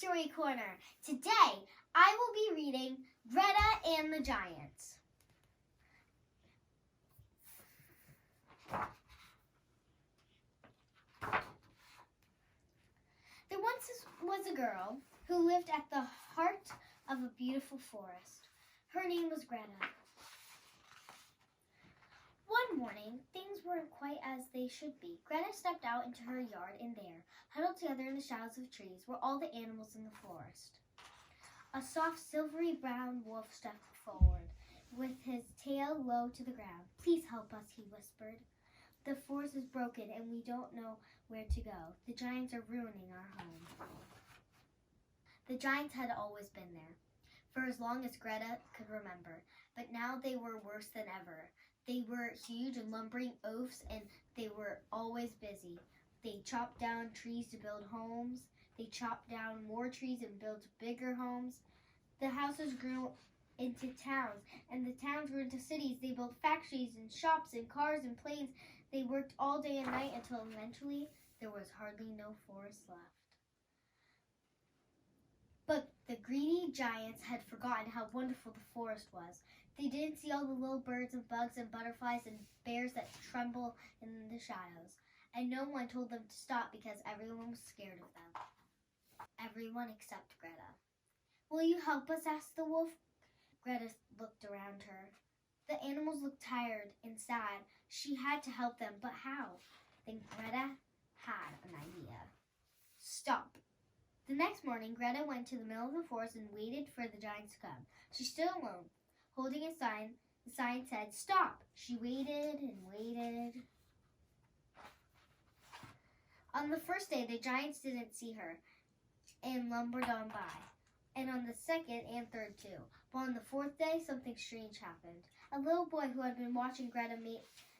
Story Corner. Today, I will be reading Greta and the Giants. There once was a girl who lived at the heart of a beautiful forest. Her name was Greta. One morning, things weren't quite as they should be. Greta stepped out into her yard, and there, huddled together in the shadows of trees, were all the animals in the forest. A soft, silvery brown wolf stepped forward, with his tail low to the ground. "Please help us," he whispered. "The forest is broken, and we don't know where to go. The giants are ruining our home." The giants had always been there, for as long as Greta could remember, but now they were worse than ever. They were huge and lumbering oafs, and they were always busy. They chopped down trees to build homes. They chopped down more trees and built bigger homes. The houses grew into towns, and the towns grew into cities. They built factories and shops and cars and planes. They worked all day and night until eventually there was hardly no forest left. But the greedy giants had forgotten how wonderful the forest was. They didn't see all the little birds and bugs and butterflies and bears that tremble in the shadows. And no one told them to stop because everyone was scared of them. Everyone except Greta. "Will you help us?" asked the wolf. Greta looked around her. The animals looked tired and sad. She had to help them, but how? Then Greta had an idea. "Stop." The next morning, Greta went to the middle of the forest and waited for the giants to come. She stood alone, holding a sign. The sign said, "Stop." She waited and waited. On the first day, the giants didn't see her and lumbered on by. And on the second and third too. But on the fourth day, something strange happened. A little boy who had been watching Greta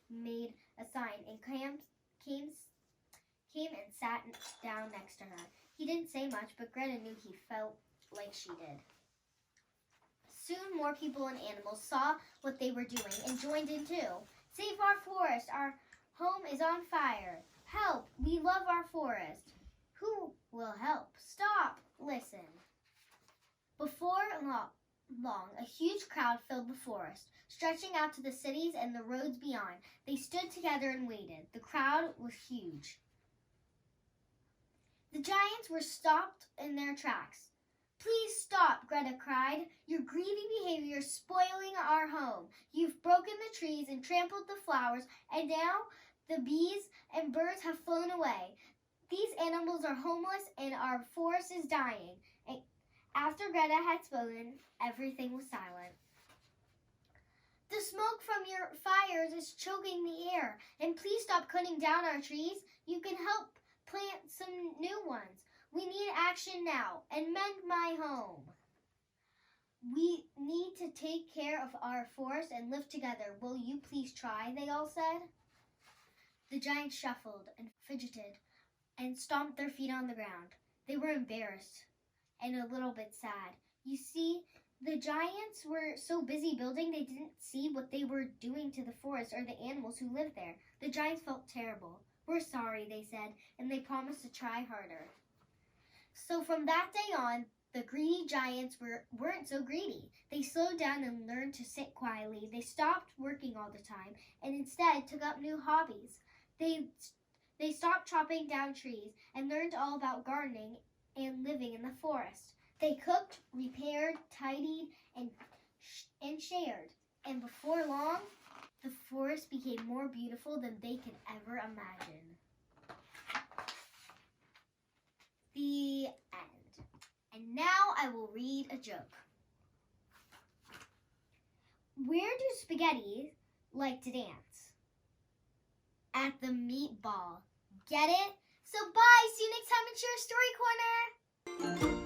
made a sign and came and sat down next to her. He didn't say much, but Greta knew he felt like she did. Soon more people and animals saw what they were doing and joined in too. "Save our forest! Our home is on fire! Help! We love our forest!" "Who will help? Stop! Listen." Before long, a huge crowd filled the forest, stretching out to the cities and the roads beyond. They stood together and waited. The crowd was huge. The giants were stopped in their tracks. "Please stop," Greta cried. "Your greedy behavior is spoiling our home. You've broken the trees and trampled the flowers, and now the bees and birds have flown away. These animals are homeless and our forest is dying." And after Greta had spoken, everything was silent. "The smoke from your fires is choking the air, and please stop cutting down our trees. You can help plant some new ones. We need action now, and mend my home. We need to take care of our forest and live together. Will you please try?" they all said. The giants shuffled and fidgeted and stomped their feet on the ground. They were embarrassed and a little bit sad. You see, the giants were so busy building they didn't see what they were doing to the forest or the animals who lived there. The giants felt terrible. "We're sorry," they said, and they promised to try harder. So from that day on, the greedy giants weren't so greedy. They slowed down and learned to sit quietly. They stopped working all the time and instead took up new hobbies. They stopped chopping down trees and learned all about gardening and living in the forest. They cooked, repaired, tidied, and shared. And before long, the forest became more beautiful than they could ever imagine. The end. And now I will read a joke. Where do spaghetti like to dance? At the meatball. Get it? So bye! See you next time in Shira Story Corner!